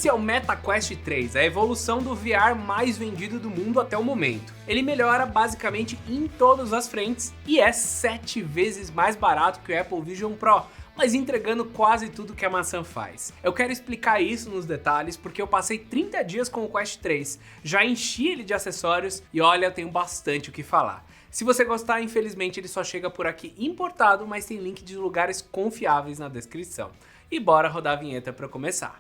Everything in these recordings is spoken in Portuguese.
Esse é o MetaQuest 3, a evolução do VR mais vendido do mundo até o momento. Ele melhora basicamente em todas as frentes e é 7 vezes mais barato que o Apple Vision Pro, mas entregando quase tudo que a maçã faz. Eu quero explicar isso nos detalhes porque eu passei 30 dias com o Quest 3, já enchi ele de acessórios e olha, eu tenho bastante o que falar. Se você gostar, infelizmente ele só chega por aqui importado, mas tem link de lugares confiáveis na descrição. E bora rodar a vinheta para começar.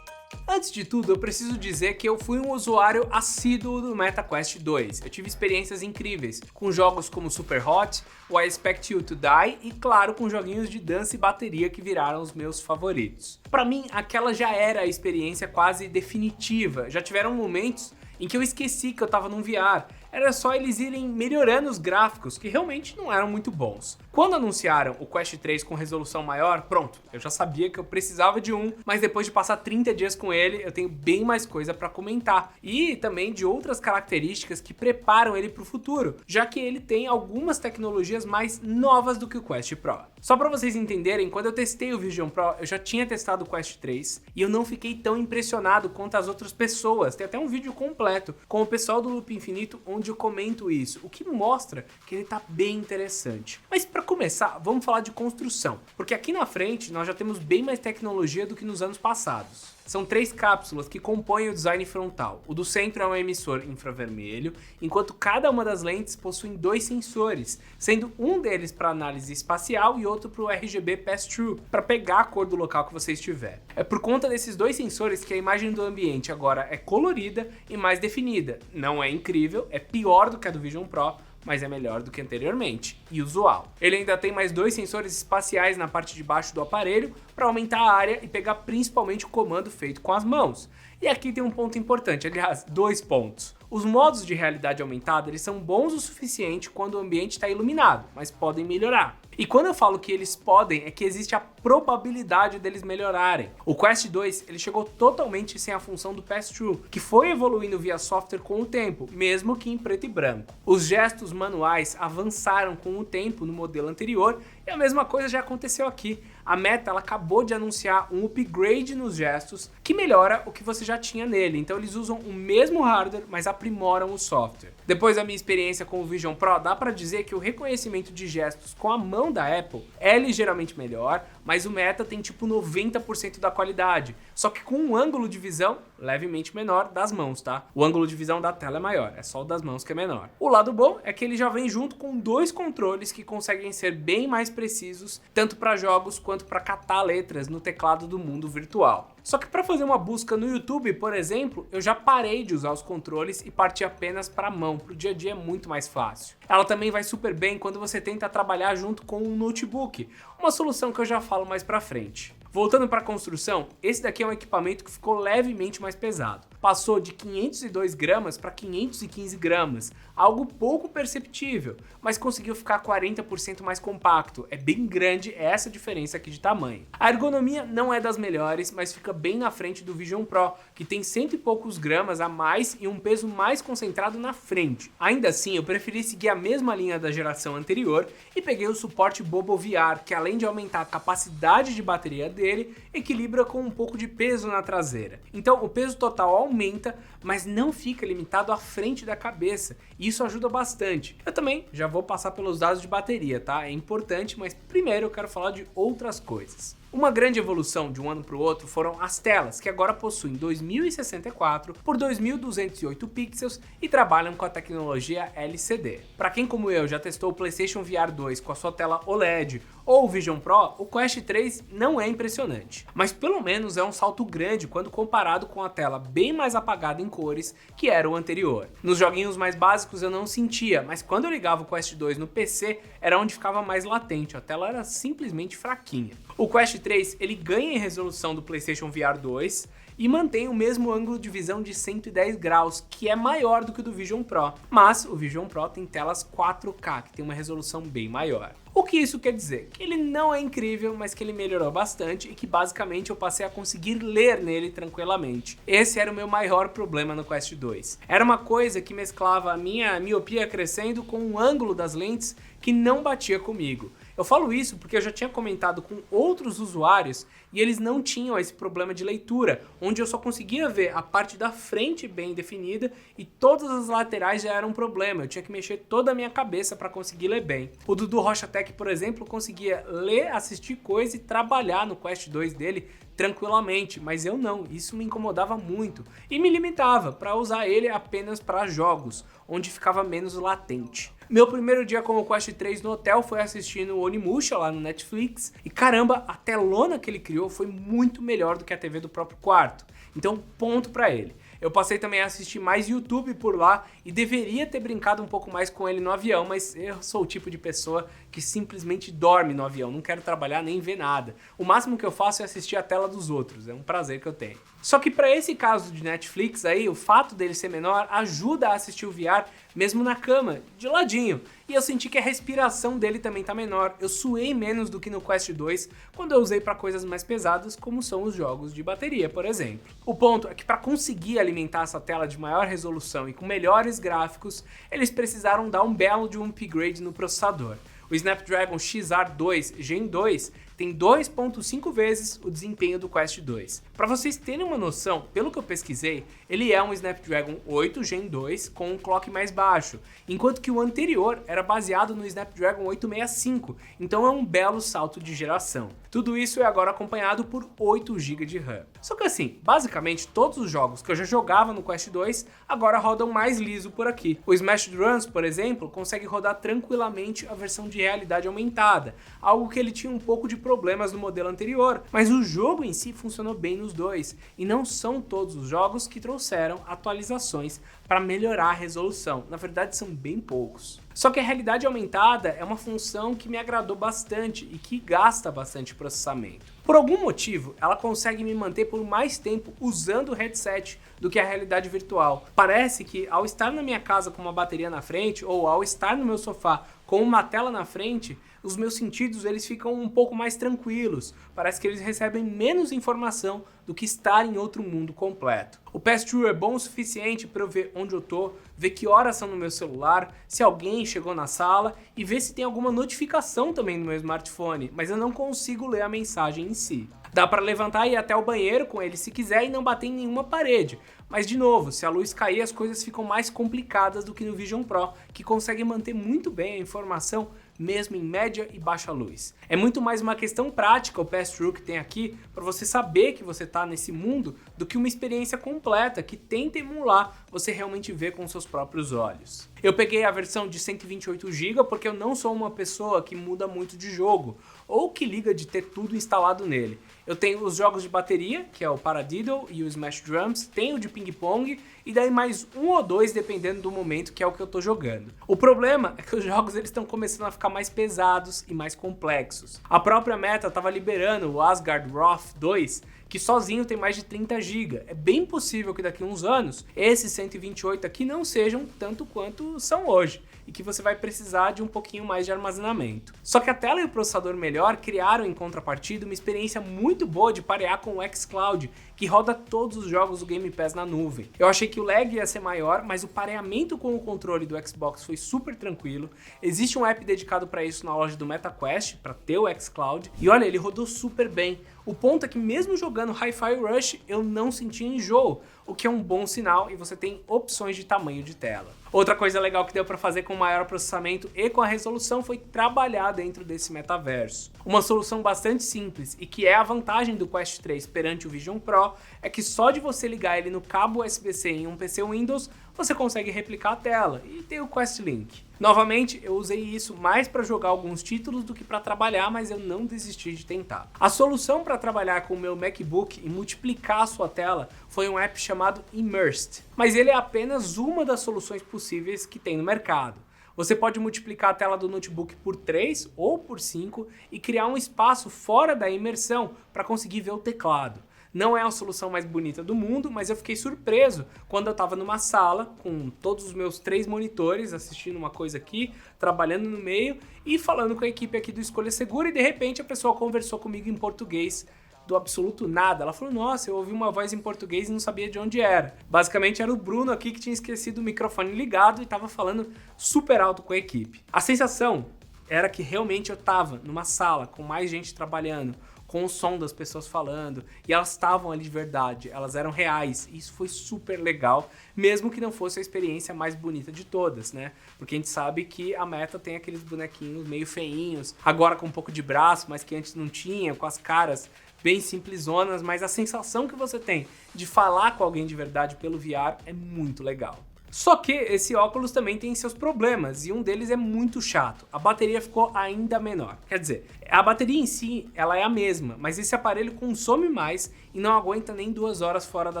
Antes de tudo, eu preciso dizer que eu fui um usuário assíduo do MetaQuest 2. Eu tive experiências incríveis, com jogos como Super Hot, o I Expect You to Die e, claro, com joguinhos de dança e bateria que viraram os meus favoritos. Pra mim, aquela já era a experiência quase definitiva. Já tiveram momentos em que eu esqueci que eu tava num VR. Era só eles irem melhorando os gráficos, que realmente não eram muito bons. Quando anunciaram o Quest 3 com resolução maior, pronto, eu já sabia que eu precisava de um, mas depois de passar 30 dias com ele, eu tenho bem mais coisa para comentar. E também de outras características que preparam ele para o futuro, já que ele tem algumas tecnologias mais novas do que o Quest Pro. Só para vocês entenderem, quando eu testei o Vision Pro, eu já tinha testado o Quest 3 e eu não fiquei tão impressionado quanto as outras pessoas. Tem até um vídeo completo com o pessoal do Loop Infinito onde eu comento isso, o que mostra que ele tá bem interessante. Mas para começar, vamos falar de construção, porque aqui na frente nós já temos bem mais tecnologia do que nos anos passados. São 3 cápsulas que compõem o design frontal. O do centro é um emissor infravermelho, enquanto cada uma das lentes possui 2 sensores, sendo um deles para análise espacial e outro para o RGB Pass-Through, para pegar a cor do local que você estiver. É por conta desses 2 sensores que a imagem do ambiente agora é colorida e mais definida. Não é incrível, é pior do que a do Vision Pro, mas é melhor do que anteriormente e usual. Ele ainda tem mais 2 sensores espaciais na parte de baixo do aparelho para aumentar a área e pegar principalmente o comando feito com as mãos. E aqui tem um ponto importante, aliás, 2 pontos. Os modos de realidade aumentada eles são bons o suficiente quando o ambiente está iluminado, mas podem melhorar. E quando eu falo que eles podem, é que existe a probabilidade deles melhorarem. O Quest 2 ele chegou totalmente sem a função do Pass-Through, que foi evoluindo via software com o tempo, mesmo que em preto e branco. Os gestos manuais avançaram com o tempo no modelo anterior e a mesma coisa já aconteceu aqui. A Meta ela acabou de anunciar um upgrade nos gestos que melhora o que você já tinha nele. Então eles usam o mesmo hardware, mas aprimoram o software. Depois da minha experiência com o Vision Pro, dá para dizer que o reconhecimento de gestos com a mão da Apple é ligeiramente melhor, mas o Meta tem tipo 90% da qualidade, só que com um ângulo de visão levemente menor das mãos, tá? O ângulo de visão da tela é maior, é só o das mãos que é menor. O lado bom é que ele já vem junto com 2 controles que conseguem ser bem mais precisos, tanto para jogos quanto para catar letras no teclado do mundo virtual. Só que para fazer uma busca no YouTube, por exemplo, eu já parei de usar os controles e parti apenas para a mão, para o dia a dia é muito mais fácil. Ela também vai super bem quando você tenta trabalhar junto com um notebook, uma solução que eu já falo mais para frente. Voltando para a construção, esse daqui é um equipamento que ficou levemente mais pesado. Passou de 502 gramas para 515 gramas, algo pouco perceptível, mas conseguiu ficar 40% mais compacto. É bem grande essa diferença aqui de tamanho. A ergonomia não é das melhores, mas fica bem na frente do Vision Pro, que tem 100 e poucos gramas a mais e um peso mais concentrado na frente. Ainda assim, eu preferi seguir a mesma linha da geração anterior e peguei o suporte BoboVR, que além de aumentar a capacidade de bateria dele, equilibra com um pouco de peso na traseira. Então o peso total aumenta, mas não fica limitado à frente da cabeça, e isso ajuda bastante. Eu também já vou passar pelos dados de bateria, tá? É importante, mas primeiro eu quero falar de outras coisas. Uma grande evolução de um ano para o outro foram as telas, que agora possuem 2064 por 2208 pixels e trabalham com a tecnologia LCD. Para quem como eu já testou o PlayStation VR 2 com a sua tela OLED ou o Vision Pro, o Quest 3 não é impressionante, mas pelo menos é um salto grande quando comparado com a tela bem mais apagada em cores que era o anterior. Nos joguinhos mais básicos eu não sentia, mas quando eu ligava o Quest 2 no PC era onde ficava mais latente, a tela era simplesmente fraquinha. O Quest 3 ele ganha em resolução do PlayStation VR 2 e mantém o mesmo ângulo de visão de 110 graus, que é maior do que o do Vision Pro, mas o Vision Pro tem telas 4K, que tem uma resolução bem maior. O que isso quer dizer? Que ele não é incrível, mas que ele melhorou bastante e que basicamente eu passei a conseguir ler nele tranquilamente. Esse era o meu maior problema no Quest 2. Era uma coisa que mesclava a minha miopia crescendo com o ângulo das lentes que não batia comigo. Eu falo isso porque eu já tinha comentado com outros usuários e eles não tinham esse problema de leitura, onde eu só conseguia ver a parte da frente bem definida e todas as laterais já eram um problema. Eu tinha que mexer toda a minha cabeça para conseguir ler bem. O Dudu Rocha Tech, por exemplo, conseguia ler, assistir coisa e trabalhar no Quest 2 dele tranquilamente, mas eu não, isso me incomodava muito e me limitava para usar ele apenas para jogos, onde ficava menos latente. Meu primeiro dia com o Quest 3 no hotel foi assistindo o Onimusha lá no Netflix e caramba, a telona que ele criou foi muito melhor do que a TV do próprio quarto, então ponto para ele. Eu passei também a assistir mais YouTube por lá e deveria ter brincado um pouco mais com ele no avião, mas eu sou o tipo de pessoa que simplesmente dorme no avião, não quero trabalhar nem ver nada. O máximo que eu faço é assistir a tela dos outros, é um prazer que eu tenho. Só que para esse caso de Netflix aí, o fato dele ser menor ajuda a assistir o VR mesmo na cama, de ladinho. E eu senti que a respiração dele também tá menor, eu suei menos do que no Quest 2 quando eu usei para coisas mais pesadas, como são os jogos de bateria, por exemplo. O ponto é que para conseguir alimentar essa tela de maior resolução e com melhores gráficos, eles precisaram dar um belo de um upgrade no processador. O Snapdragon XR2 Gen 2 tem 2.5 vezes o desempenho do Quest 2. Para vocês terem uma noção, pelo que eu pesquisei, ele é um Snapdragon 8 Gen 2 com um clock mais baixo, enquanto que o anterior era baseado no Snapdragon 865, então é um belo salto de geração. Tudo isso é agora acompanhado por 8 GB de RAM. Só que assim, basicamente todos os jogos que eu já jogava no Quest 2 agora rodam mais liso por aqui. O Smash Runs, por exemplo, consegue rodar tranquilamente a versão de realidade aumentada, algo que ele tinha um pouco de problemas no modelo anterior, mas o jogo em si funcionou bem nos dois, e não são todos os jogos que trouxeram atualizações para melhorar a resolução, na verdade são bem poucos. Só que a realidade aumentada é uma função que me agradou bastante e que gasta bastante processamento. Por algum motivo, ela consegue me manter por mais tempo usando o headset do que a realidade virtual. Parece que ao estar na minha casa com uma bateria na frente ou ao estar no meu sofá com uma tela na frente, os meus sentidos eles ficam um pouco mais tranquilos. Parece que eles recebem menos informação do que estar em outro mundo completo. O pass-through é bom o suficiente para eu ver onde eu tô, ver que horas são no meu celular, se alguém chegou na sala e ver se tem alguma notificação também no meu smartphone, mas eu não consigo ler a mensagem em si. Dá para levantar e ir até o banheiro com ele se quiser e não bater em nenhuma parede. Mas de novo, se a luz cair as coisas ficam mais complicadas do que no Vision Pro, que consegue manter muito bem a informação mesmo em média e baixa luz. É muito mais uma questão prática o pass-through que tem aqui para você saber que você está nesse mundo do que uma experiência completa que tenta emular você realmente ver com seus próprios olhos. Eu peguei a versão de 128 GB porque eu não sou uma pessoa que muda muito de jogo ou que liga de ter tudo instalado nele. Eu tenho os jogos de bateria, que é o Paradiddle e o Smash Drums, tenho o de ping-pong e daí mais um ou dois dependendo do momento, que é o que eu tô jogando. O problema é que os jogos eles estão começando a ficar mais pesados e mais complexos. A própria Meta estava liberando o Asgard Wrath 2, que sozinho tem mais de 30 GB. É bem possível que daqui a uns anos esses 128 aqui não sejam tanto quanto são hoje e que você vai precisar de um pouquinho mais de armazenamento. Só que a tela e o processador melhor criaram em contrapartida uma experiência muito boa de parear com o xCloud, que roda todos os jogos do Game Pass na nuvem. Eu achei que o lag ia ser maior, mas o pareamento com o controle do Xbox foi super tranquilo. Existe um app dedicado para isso na loja do MetaQuest, para ter o xCloud, e olha, ele rodou super bem. O ponto é que mesmo jogando Hi-Fi Rush, eu não senti enjoo, o que é um bom sinal e você tem opções de tamanho de tela. Outra coisa legal que deu para fazer com maior processamento e com a resolução foi trabalhar dentro desse metaverso. Uma solução bastante simples e que é a vantagem do Quest 3 perante o Vision Pro é que só de você ligar ele no cabo USB-C em um PC Windows, você consegue replicar a tela e tem o Quest Link. Novamente, eu usei isso mais para jogar alguns títulos do que para trabalhar, mas eu não desisti de tentar. A solução para trabalhar com o meu MacBook e multiplicar a sua tela foi um app chamado Immersed, mas ele é apenas uma das soluções possíveis que tem no mercado. Você pode multiplicar a tela do notebook por 3 ou por 5 e criar um espaço fora da imersão para conseguir ver o teclado. Não é a solução mais bonita do mundo, mas eu fiquei surpreso quando eu estava numa sala com todos os meus 3 monitores, assistindo uma coisa aqui, trabalhando no meio e falando com a equipe aqui do Escolha Segura e de repente a pessoa conversou comigo em português do absoluto nada. Ela falou, nossa, eu ouvi uma voz em português e não sabia de onde era. Basicamente era o Bruno aqui que tinha esquecido o microfone ligado e estava falando super alto com a equipe. A sensação era que realmente eu tava numa sala com mais gente trabalhando, com o som das pessoas falando, e elas estavam ali de verdade, elas eram reais. Isso foi super legal, mesmo que não fosse a experiência mais bonita de todas, né? Porque a gente sabe que a Meta tem aqueles bonequinhos meio feinhos, agora com um pouco de braço, mas que antes não tinha, com as caras bem simplesonas, mas a sensação que você tem de falar com alguém de verdade pelo VR é muito legal. Só que esse óculos também tem seus problemas, e um deles é muito chato. A bateria ficou ainda menor. Quer dizer, a bateria em si, ela é a mesma, mas esse aparelho consome mais e não aguenta nem 2 horas fora da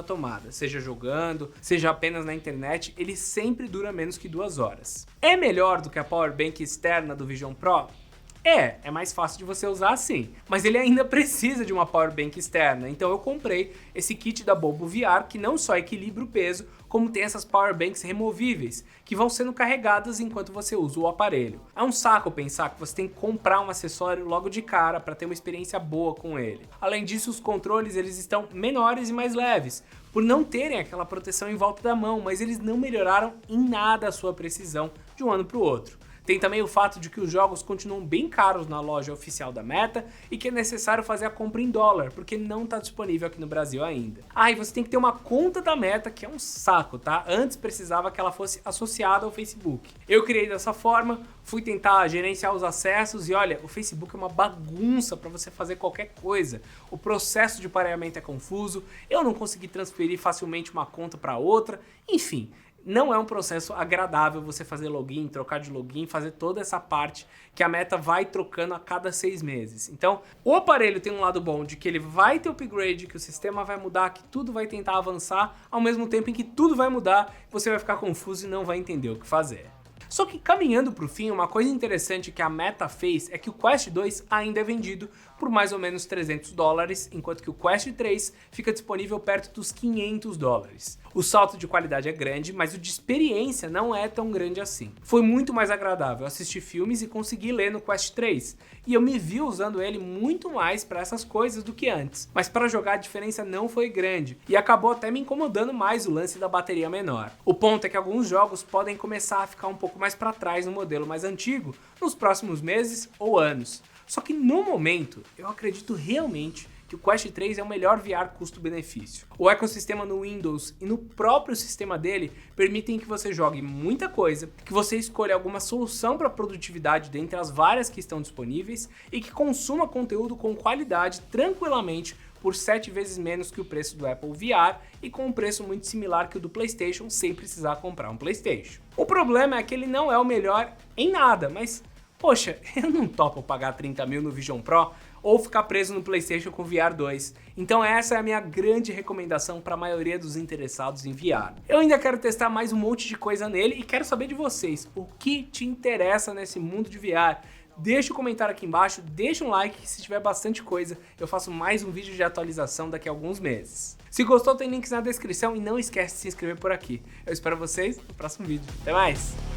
tomada. Seja jogando, seja apenas na internet, ele sempre dura menos que 2 horas. É melhor do que a Power Bank externa do Vision Pro? É mais fácil de você usar assim, mas ele ainda precisa de uma Power Bank externa, então eu comprei esse kit da Bobo VR que não só equilibra o peso, como tem essas Power Banks removíveis, que vão sendo carregadas enquanto você usa o aparelho. É um saco pensar que você tem que comprar um acessório logo de cara para ter uma experiência boa com ele. Além disso, os controles eles estão menores e mais leves, por não terem aquela proteção em volta da mão, mas eles não melhoraram em nada a sua precisão de um ano para o outro. Tem também o fato de que os jogos continuam bem caros na loja oficial da Meta e que é necessário fazer a compra em dólar, porque não está disponível aqui no Brasil ainda. E você tem que ter uma conta da Meta, que é um saco, tá? Antes precisava que ela fosse associada ao Facebook. Eu criei dessa forma, fui tentar gerenciar os acessos e olha, o Facebook é uma bagunça para você fazer qualquer coisa. O processo de pareamento é confuso, eu não consegui transferir facilmente uma conta para outra, enfim. Não é um processo agradável você fazer login, trocar de login, fazer toda essa parte que a Meta vai trocando a cada 6 meses. Então, o aparelho tem um lado bom de que ele vai ter upgrade, que o sistema vai mudar, que tudo vai tentar avançar, ao mesmo tempo em que tudo vai mudar, você vai ficar confuso e não vai entender o que fazer. Só que caminhando para o fim, uma coisa interessante que a Meta fez é que o Quest 2 ainda é vendido por mais ou menos $300, enquanto que o Quest 3 fica disponível perto dos $500. O salto de qualidade é grande, mas o de experiência não é tão grande assim. Foi muito mais agradável assistir filmes e conseguir ler no Quest 3, e eu me vi usando ele muito mais para essas coisas do que antes, mas para jogar a diferença não foi grande, e acabou até me incomodando mais o lance da bateria menor. O ponto é que alguns jogos podem começar a ficar um pouco mais para trás no modelo mais antigo nos próximos meses ou anos. Só que no momento, eu acredito realmente que o Quest 3 é o melhor VR custo-benefício. O ecossistema no Windows e no próprio sistema dele permitem que você jogue muita coisa, que você escolha alguma solução para produtividade dentre as várias que estão disponíveis e que consuma conteúdo com qualidade tranquilamente por 7 vezes menos que o preço do Apple VR e com um preço muito similar que o do PlayStation sem precisar comprar um PlayStation. O problema é que ele não é o melhor em nada, mas poxa, eu não topo pagar 30 mil no Vision Pro ou ficar preso no PlayStation com VR 2. Então essa é a minha grande recomendação para a maioria dos interessados em VR. Eu ainda quero testar mais um monte de coisa nele e quero saber de vocês, o que te interessa nesse mundo de VR? Deixa um comentário aqui embaixo, deixa um like que se tiver bastante coisa, eu faço mais um vídeo de atualização daqui a alguns meses. Se gostou, tem links na descrição e não esquece de se inscrever por aqui. Eu espero vocês no próximo vídeo. Até mais!